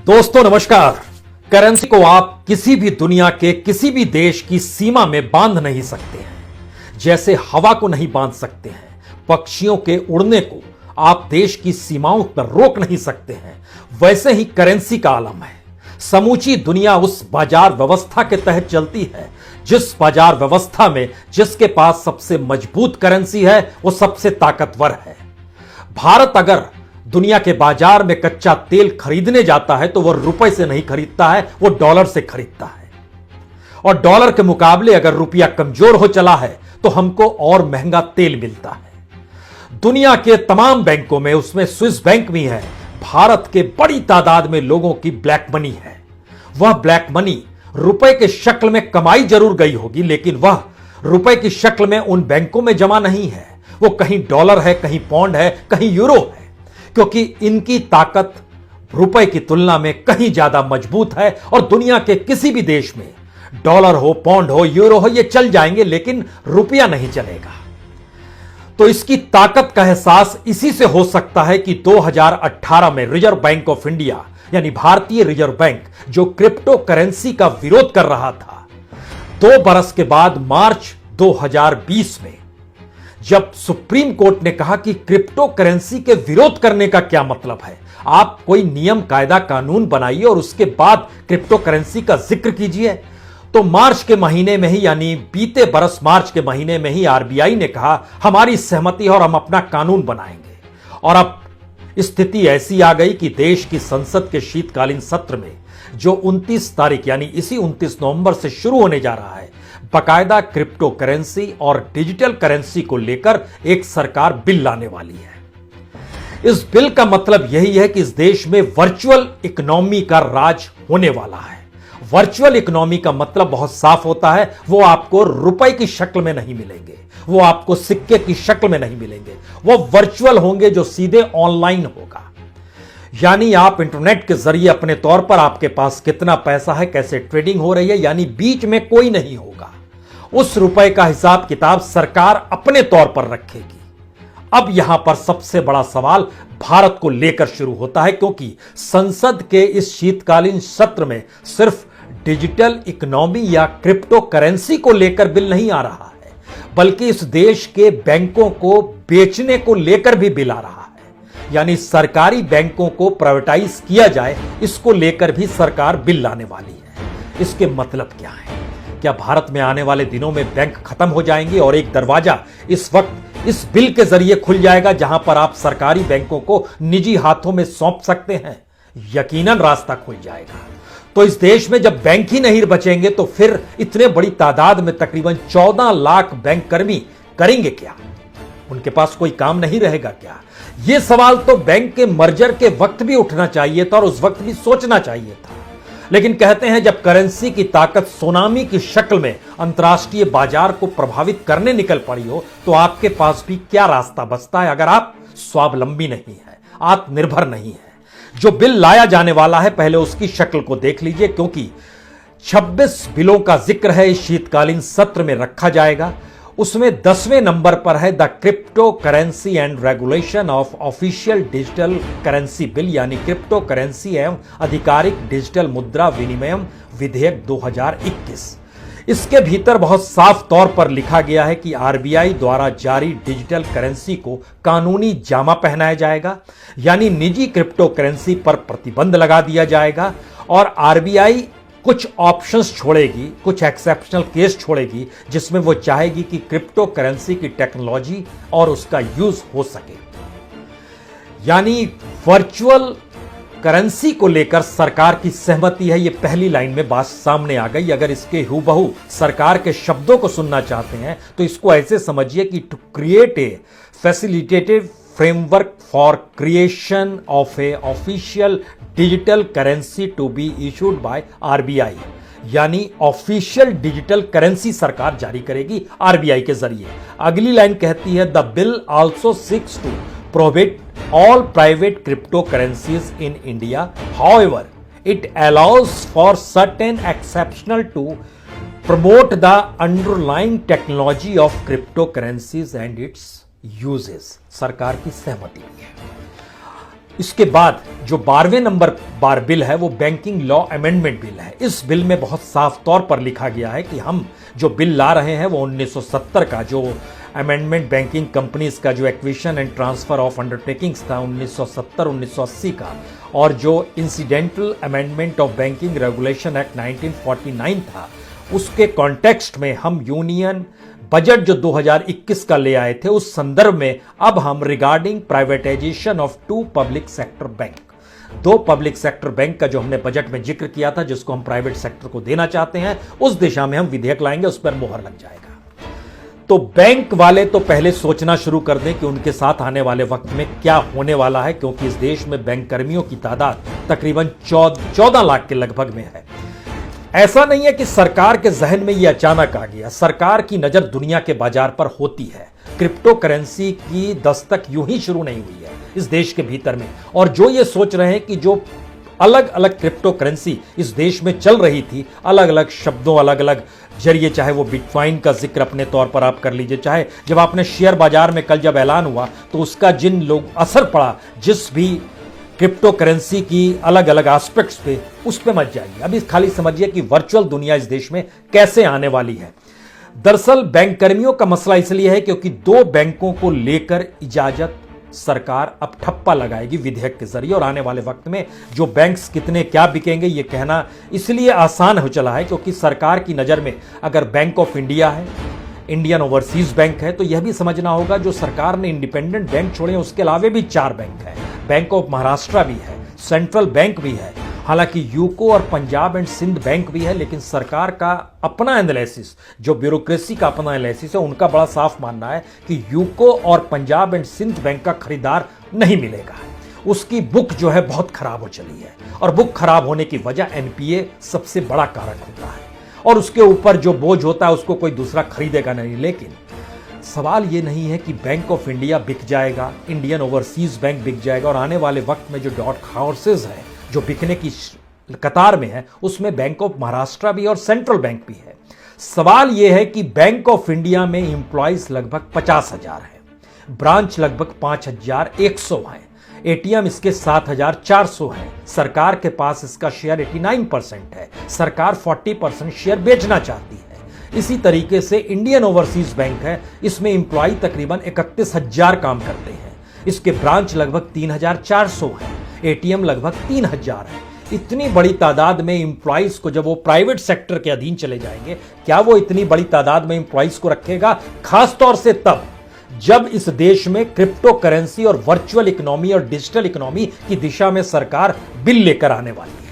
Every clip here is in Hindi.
दोस्तों नमस्कार। करेंसी को आप किसी भी दुनिया के किसी भी देश की सीमा में बांध नहीं सकते हैं। जैसे हवा को नहीं बांध सकते हैं, पक्षियों के उड़ने को आप देश की सीमाओं पर रोक नहीं सकते हैं, वैसे ही करेंसी का आलम है। समूची दुनिया उस बाजार व्यवस्था के तहत चलती है जिस बाजार व्यवस्था में जिसके पास सबसे मजबूत करेंसी है वो सबसे ताकतवर है। भारत अगर दुनिया के बाजार में कच्चा तेल खरीदने जाता है तो वह रुपए से नहीं खरीदता है, वो डॉलर से खरीदता है। और डॉलर के मुकाबले अगर रुपया कमजोर हो चला है तो हमको और महंगा तेल मिलता है। दुनिया के तमाम बैंकों में, उसमें स्विस बैंक भी है, भारत के बड़ी तादाद में लोगों की ब्लैक मनी है। वह ब्लैक मनी रुपए के शक्ल में कमाई जरूर गई होगी, लेकिन वह रुपए की शक्ल में उन बैंकों में जमा नहीं है। वो कहीं डॉलर है, कहीं पौंड है, कहीं यूरो है, क्योंकि इनकी ताकत रुपए की तुलना में कहीं ज्यादा मजबूत है। और दुनिया के किसी भी देश में डॉलर हो, पौंड हो, यूरो हो, ये चल जाएंगे, लेकिन रुपया नहीं चलेगा। तो इसकी ताकत का एहसास इसी से हो सकता है कि 2018 में रिजर्व बैंक ऑफ इंडिया यानी भारतीय रिजर्व बैंक, जो क्रिप्टो करेंसी का विरोध कर रहा था, 2 बरस के बाद मार्च 2020 में जब सुप्रीम कोर्ट ने कहा कि क्रिप्टो करेंसी के विरोध करने का क्या मतलब है, आप कोई नियम कायदा कानून बनाइए और उसके बाद क्रिप्टो करेंसी का जिक्र कीजिए। तो मार्च के महीने में ही, यानी बीते बरस मार्च के महीने में ही आरबीआई ने कहा हमारी सहमति और हम अपना कानून बनाएंगे। और अब स्थिति ऐसी आ गई कि देश की संसद के शीतकालीन सत्र में, जो 29 तारीख यानी इसी 29 नवंबर से शुरू होने जा रहा है, बाकायदा क्रिप्टो करेंसी और डिजिटल करेंसी को लेकर एक सरकार बिल लाने वाली है। इस बिल का मतलब यही है कि इस देश में वर्चुअल इकोनॉमी का राज होने वाला है। वर्चुअल इकोनॉमी का मतलब बहुत साफ होता है, वो आपको रुपए की शक्ल में नहीं मिलेंगे, वो आपको सिक्के की शक्ल में नहीं मिलेंगे, वो वर्चुअल होंगे, जो सीधे ऑनलाइन होगा। यानी आप इंटरनेट के जरिए अपने तौर पर आपके पास कितना पैसा है, कैसे ट्रेडिंग हो रही है, यानी बीच में कोई नहीं होगा। उस रुपए का हिसाब किताब सरकार अपने तौर पर रखेगी। अब यहां पर सबसे बड़ा सवाल भारत को लेकर शुरू होता है, क्योंकि संसद के इस शीतकालीन सत्र में सिर्फ डिजिटल इकोनॉमी या क्रिप्टो करेंसी को लेकर बिल नहीं आ रहा है, बल्कि इस देश के बैंकों को बेचने को लेकर भी बिल आ रहा है। यानी सरकारी बैंकों को प्राइवेटाइज किया जाए, इसको लेकर भी सरकार बिल लाने वाली है। इसके मतलब क्या है? क्या भारत में आने वाले दिनों में बैंक खत्म हो जाएंगे और एक दरवाजा इस वक्त इस बिल के जरिए खुल जाएगा जहां पर आप सरकारी बैंकों को निजी हाथों में सौंप सकते हैं? यकीनन रास्ता खुल जाएगा। तो इस देश में जब बैंक ही नहीं बचेंगे तो फिर इतने बड़ी तादाद में तकरीबन 14 लाख बैंक कर्मी करेंगे क्या? उनके पास कोई काम नहीं रहेगा क्या? यह सवाल तो बैंक के मर्जर के वक्त भी उठना चाहिए था और उस वक्त भी सोचना चाहिए था। लेकिन कहते हैं जब करेंसी की ताकत सुनामी की शक्ल में अंतर्राष्ट्रीय बाजार को प्रभावित करने निकल पड़ी हो, तो आपके पास भी क्या रास्ता बचता है अगर आप स्वावलंबी नहीं है, आत्मनिर्भर नहीं है। जो बिल लाया जाने वाला है, पहले उसकी शक्ल को देख लीजिए, क्योंकि 26 बिलों का जिक्र है इस शीतकालीन सत्र में रखा जाएगा। उसमें 10वें नंबर पर है the crypto currency and regulation of official digital currency bill, यानी क्रिप्टो करेंसी एवं आधिकारिक डिजिटल मुद्रा विनिमय विधेयक 2021। इसके भीतर बहुत साफ तौर पर लिखा गया है कि आरबीआई द्वारा जारी डिजिटल करेंसी को कानूनी जामा पहनाया जाएगा, यानी निजी क्रिप्टो करेंसी पर प्रतिबंध लगा दिया जाएगा। और आरबीआई कुछ ऑप्शंस छोड़ेगी, कुछ एक्सेप्शनल केस छोड़ेगी, जिसमें वो चाहेगी कि क्रिप्टो करेंसी की टेक्नोलॉजी और उसका यूज हो सके। यानी वर्चुअल करेंसी को लेकर सरकार की सहमति है, ये पहली लाइन में बात सामने आ गई। अगर इसके हूबहू सरकार के शब्दों को सुनना चाहते हैं तो इसको ऐसे समझिए कि to create a facilitative framework for creation of a official digital currency to be issued by RBI, यानी ऑफिशियल डिजिटल करेंसी सरकार जारी करेगी आरबीआई के जरिए। अगली लाइन कहती है the bill also seeks to prohibit all private cryptocurrencies in India. However, it allows for certain exceptional to promote the underlying technology of cryptocurrencies and its uses. सरकार की सहमति है। इसके बाद जो 12वें नंबर बार बिल है वो बैंकिंग लॉ अमेंडमेंट बिल है। इस बिल में बहुत साफ तौर पर लिखा गया है कि हम जो बिल ला रहे हैं वो 1970 का जो अमेंडमेंट बैंकिंग कंपनीज का जो acquisition and transfer of undertakings था 1970-1980 का, और जो incidental amendment of banking regulation act 1949 था, उसके कॉन्टेक्स्ट में हम यूनियन बजट जो 2021 का ले आए थे उस संदर्भ में अब हम regarding privatisation of 2 public sector bank, 2 public sector bank का जो हमने बजट में जिक्र किया था जिसको हम प्राइवेट सेक्टर को देना चाहते हैं, उस दिशा में हम विधेयक लाएंगे, उस पर मोहर लग जाएगा। तो बैंक वाले तो पहले सोचना शुरू कर दें कि उनके साथ आने वाले वक्त में क्या होने वाला है, क्योंकि इस देश में बैंक कर्मियों की तादाद तकरीबन 14 लाख के लगभग में है। ऐसा नहीं है कि सरकार के जहन में यह अचानक आ गया, सरकार की नजर दुनिया के बाजार पर होती है। क्रिप्टो करेंसी की दस्तक यूं ही शुरू नहीं हुई है इस देश के भीतर में, और जो ये सोच रहे हैं कि जो अलग अलग क्रिप्टो करेंसी इस देश में चल रही थी, अलग अलग शब्दों, अलग अलग जरिए, चाहे वो बिटकॉइन का जिक्र अपने तौर पर आप कर लीजिए, चाहे जब आपने शेयर बाजार में कल जब ऐलान हुआ तो उसका जिन लोग असर पड़ा, जिस भी क्रिप्टो करेंसी की अलग अलग एस्पेक्ट्स पे, उस पे मत जाइए। अभी खाली समझिए कि वर्चुअल दुनिया इस देश में कैसे आने वाली है। दरअसल बैंक कर्मियों का मसला इसलिए है क्योंकि 2 बैंकों को लेकर इजाजत सरकार अब ठप्पा लगाएगी विधेयक के जरिए, और आने वाले वक्त में जो बैंक्स कितने क्या बिकेंगे ये कहना इसलिए आसान हो चला है क्योंकि सरकार की नजर में अगर बैंक ऑफ इंडिया है, इंडियन ओवरसीज बैंक है, तो यह भी समझना होगा जो सरकार ने इंडिपेंडेंट बैंक छोड़े हैं उसके अलावा भी 4 बैंक हैं। बैंक ऑफ महाराष्ट्र भी है, सेंट्रल बैंक भी है, हालांकि यूको और पंजाब एंड सिंध बैंक भी है, लेकिन सरकार का अपना एनालिसिस, जो ब्यूरोक्रेसी का अपना एनालिसिस है, उनका बड़ा साफ मानना है कि यूको और पंजाब एंड सिंध बैंक का खरीदार नहीं मिलेगा। उसकी बुक जो है बहुत खराब हो चली है, और बुक खराब होने की वजह एनपीए सबसे बड़ा कारक होता है, और उसके ऊपर जो बोझ होता है उसको कोई दूसरा खरीदेगा नहीं। लेकिन सवाल ये नहीं है कि बैंक ऑफ इंडिया बिक जाएगा, इंडियन ओवरसीज बैंक बिक जाएगा, और आने वाले वक्त में जो डॉट हाउसेज है जो बिकने की कतार में है उसमें बैंक ऑफ महाराष्ट्र भी और सेंट्रल बैंक भी है। सवाल यह है कि बैंक ऑफ इंडिया में एम्प्लॉइज लगभग 50,000 है, ब्रांच लगभग 5,100 है, एटीएम इसके 7,400 है, सरकार के पास इसका शेयर 89% है, सरकार 40% शेयर बेचना चाहती है। इसी तरीके से इंडियन ओवरसीज बैंक है, इसमें एम्प्लॉय तकरीबन 31,000 काम करते हैं, इसके ब्रांच लगभग 3,400 है, एटीएम लगभग 3,000 है। इतनी बड़ी तादाद में एम्प्लॉइज को जब वो प्राइवेट सेक्टर के अधीन चले जाएंगे, क्या वो इतनी बड़ी तादाद में एम्प्लॉइज को रखेगा? खासतौर से तब जब इस देश में क्रिप्टो करेंसी और वर्चुअल इकोनॉमी और डिजिटल इकोनॉमी की दिशा में सरकार बिल लेकर आने वाली है।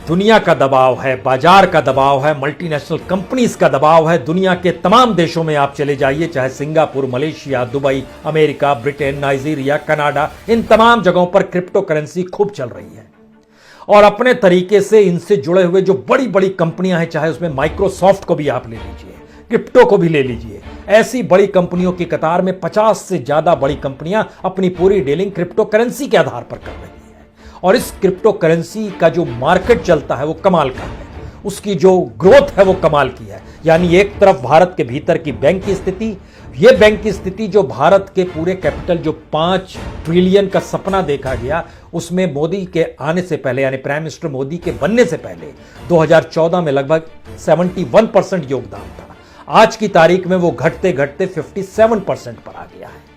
दुनिया का दबाव है, बाजार का दबाव है, मल्टीनेशनल कंपनीज का दबाव है। दुनिया के तमाम देशों में आप चले जाइए, चाहे Singapore, Malaysia, Dubai, America, Britain, Nigeria, Canada, इन तमाम जगहों पर क्रिप्टो करेंसी खूब चल रही है। और अपने तरीके से इनसे जुड़े हुए जो बड़ी बड़ी कंपनियां हैं, चाहे उसमें माइक्रोसॉफ्ट को भी आप ले लीजिए, क्रिप्टो को भी ले लीजिए, ऐसी बड़ी कंपनियों की कतार में 50 से ज्यादा बड़ी कंपनियां अपनी पूरी डीलिंग क्रिप्टो करेंसी के आधार पर कर रही है। और इस क्रिप्टो करेंसी का जो मार्केट चलता है वो कमाल का है, उसकी जो ग्रोथ है वो कमाल की है। यानी एक तरफ भारत के भीतर की बैंक की स्थिति, ये बैंक की स्थिति जो भारत के पूरे कैपिटल जो 5 ट्रिलियन का सपना देखा गया, उसमें मोदी के आने से पहले, यानी प्राइम मिनिस्टर मोदी के बनने से पहले 2014 में लगभग 71% योगदान था। आज की तारीख में वो घटते घटते 57% पर आ गया है।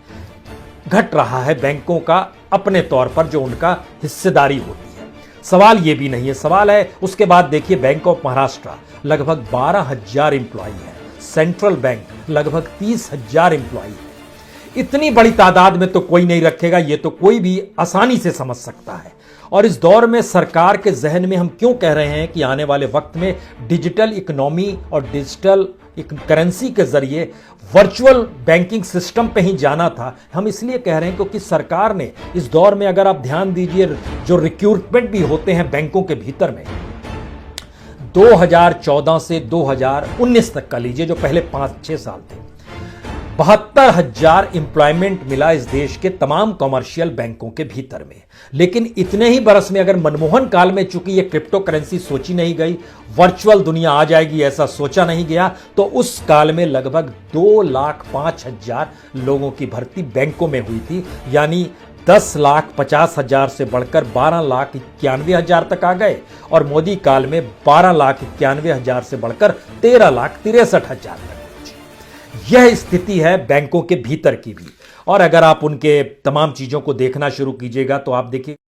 घट रहा है बैंकों का अपने तौर पर जो उनका हिस्सेदारी होती है। सवाल ये भी नहीं है, सवाल है उसके बाद देखिए, बैंक ऑफ महाराष्ट्र लगभग 12,000 एम्प्लॉय है, सेंट्रल बैंक लगभग 30,000 एम्प्लॉय है। इतनी बड़ी तादाद में तो कोई नहीं रखेगा, ये तो कोई भी आसानी से समझ सकता है। और इस दौर में सरकार के जहन में हम क्यों कह रहे हैं कि आने वाले वक्त में डिजिटल इकोनॉमी और डिजिटल करेंसी के जरिए वर्चुअल बैंकिंग सिस्टम पे ही जाना था, हम इसलिए कह रहे हैं क्योंकि सरकार ने इस दौर में, अगर आप ध्यान दीजिए, जो रिक्रूटमेंट भी होते हैं बैंकों के भीतर में, 2014 से 2019 तक का लीजिए, जो पहले 5-6 साल थे, 72,000 एम्प्लॉयमेंट मिला इस देश के तमाम कॉमर्शियल बैंकों के भीतर में। लेकिन इतने ही बरस में अगर मनमोहन काल में चूंकि ये क्रिप्टो करेंसी सोची नहीं गई, वर्चुअल दुनिया आ जाएगी ऐसा सोचा नहीं गया, तो उस काल में लगभग 2,05,000 लोगों की भर्ती बैंकों में हुई थी। यानी 10,50,000 से बढ़कर 12,91,000 तक आ गए और मोदी काल में 12,91,000 से बढ़कर 13,63,000 तक पहुंचे। यह स्थिति है बैंकों के भीतर की भी। और अगर आप उनके तमाम चीजों को देखना शुरू कीजिएगा तो आप देखिए